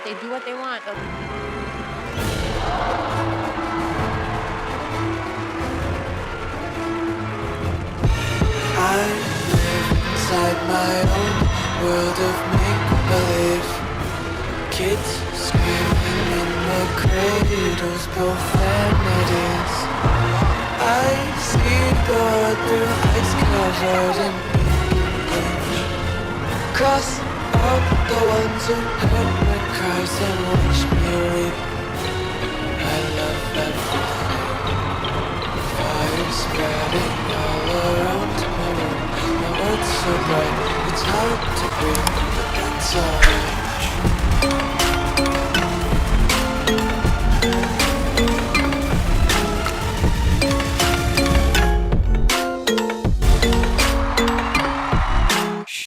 They do what they want. I live inside my own world of make-believe. Kids screaming in their cradles, profanities. I see the world through ice covered in English. Cross out the ones who heard my cries and watched me weep. I love everything. Fire spreading all around my room. My world's so bright, it's hard to breathe, but that's alright.